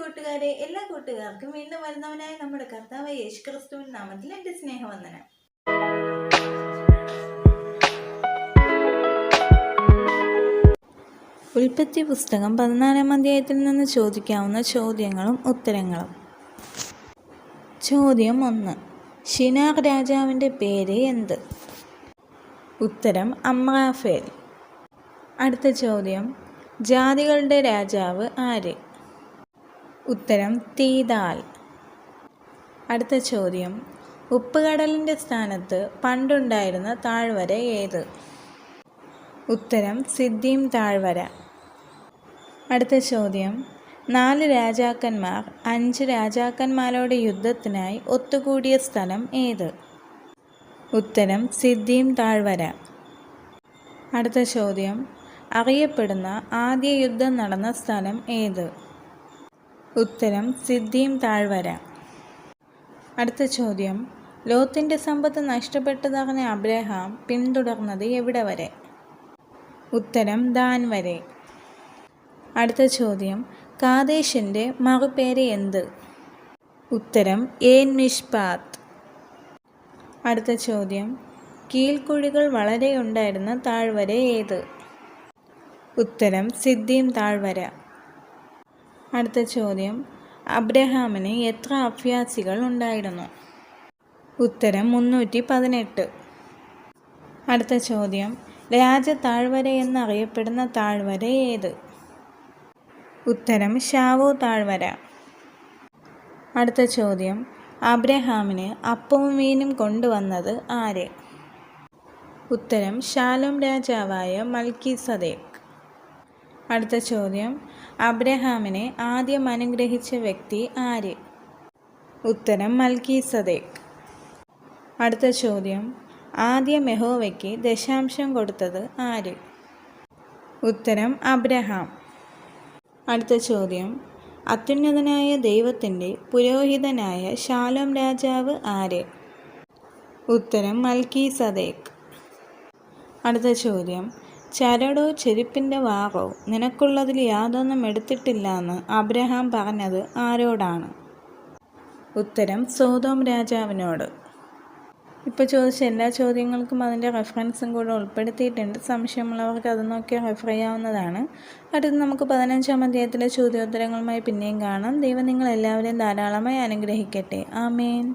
കൂട്ടുകാരെ, എല്ലാ കൂട്ടുകാർക്കും വീണ്ടും വരുന്നവനായ നമ്മുടെ കർത്താവായ യേശുക്രിസ്തുവിന്റെ നാമത്തിൽ എൻ്റെ സ്നേഹവന്ദനം. ഉൽപ്പത്തി പുസ്തകം 14-ാം അധ്യായത്തിൽ നിന്ന് ചോദിക്കാവുന്ന ചോദ്യങ്ങളും ഉത്തരങ്ങളും. ചോദ്യം 1. ശിനാർ രാജാവിൻ്റെ പേര് എന്ത്? ഉത്തരം അമ്രാഫേൽ. അടുത്ത ചോദ്യം, ജാതികളുടെ രാജാവ് ആര്? ഉത്തരം തീദാൽ. അടുത്ത ചോദ്യം, ഉപ്പുകടലിൻ്റെ സ്ഥാനത്ത് പണ്ടുണ്ടായിരുന്ന താഴ്വര ഏത്? ഉത്തരം സിദ്ദീം താഴ്വര. അടുത്ത ചോദ്യം, 4 രാജാക്കന്മാർ 5 രാജാക്കന്മാരോട് യുദ്ധത്തിനായി ഒത്തുകൂടിയ സ്ഥലം ഏത്? ഉത്തരം സിദ്ദീം താഴ്വര. അടുത്ത ചോദ്യം, അറിയപ്പെടുന്ന ആദ്യ യുദ്ധം നടന്ന സ്ഥലം ഏത്? ഉത്തരം സിദ്ദീം താഴ്വര. അടുത്ത ചോദ്യം, ലോത്തിൻ്റെ സമ്പത്ത് നഷ്ടപ്പെട്ടതറിഞ്ഞ അബ്രഹാം പിന്തുടർന്നത് എവിടെ വരെ? ഉത്തരം ദാൻ വരെ. അടുത്ത ചോദ്യം, കാദേശിൻ്റെ മറുപേര് എന്ത്? ഉത്തരം ഏൻ മിഷ്പാത്ത്. അടുത്ത ചോദ്യം, കീഴ്ക്കുഴികൾ വളരെ ഉണ്ടായിരുന്ന താഴ്വര ഏത്? ഉത്തരം സിദ്ദീം താഴ്വര. അടുത്ത ചോദ്യം, അബ്രഹാമിന് എത്ര അഭ്യാസികൾ ഉണ്ടായിരുന്നു? ഉത്തരം 318. അടുത്ത ചോദ്യം, രാജ താഴ്വര എന്നറിയപ്പെടുന്ന താഴ്വര ഏത്? ഉത്തരം ഷാവോ താഴ്വര. അടുത്ത ചോദ്യം, അബ്രഹാമിന് അപ്പവും മീനും കൊണ്ടുവന്നത് ആര്? ഉത്തരം ശാലോം രാജാവായ മൽക്കീസദേക്ക്. അടുത്ത ചോദ്യം, അബ്രഹാമിനെ ആദ്യം അനുഗ്രഹിച്ച വ്യക്തി ആര്? ഉത്തരം മൽക്കീസദേക്ക്. അടുത്ത ചോദ്യം, ആദ്യം യഹോവയ്ക്ക് ദശാംശം കൊടുത്തത് ആര്? ഉത്തരം അബ്രഹാം. അടുത്ത ചോദ്യം, അത്യുന്നതനായ ദൈവത്തിൻ്റെ പുരോഹിതനായ ശാലോം രാജാവ് ആര്? ഉത്തരം മൽക്കീസദേക്ക്. അടുത്ത ചോദ്യം, ചരടോ ചെരുപ്പിൻ്റെ വാറോ നിനക്കുള്ളതിൽ യാതൊന്നും എടുത്തിട്ടില്ലെന്ന് അബ്രഹാം പറഞ്ഞത് ആരോടാണ്? ഉത്തരം സോദോം രാജാവിനോട്. ഇപ്പോൾ ചോദിച്ച എല്ലാ ചോദ്യങ്ങൾക്കും അതിൻ്റെ റെഫറൻസും കൂടെ ഉൾപ്പെടുത്തിയിട്ടുണ്ട്. സംശയമുള്ളവർക്ക് അത് നോക്കി റെഫർ ചെയ്യാവുന്നതാണ്. അടുത്ത് നമുക്ക് 15-ാം അധ്യായത്തിലെ ചോദ്യോത്തരങ്ങളുമായി പിന്നെയും കാണാം. ദൈവം നിങ്ങളെല്ലാവരെയും ധാരാളമായി അനുഗ്രഹിക്കട്ടെ. ആമേൻ.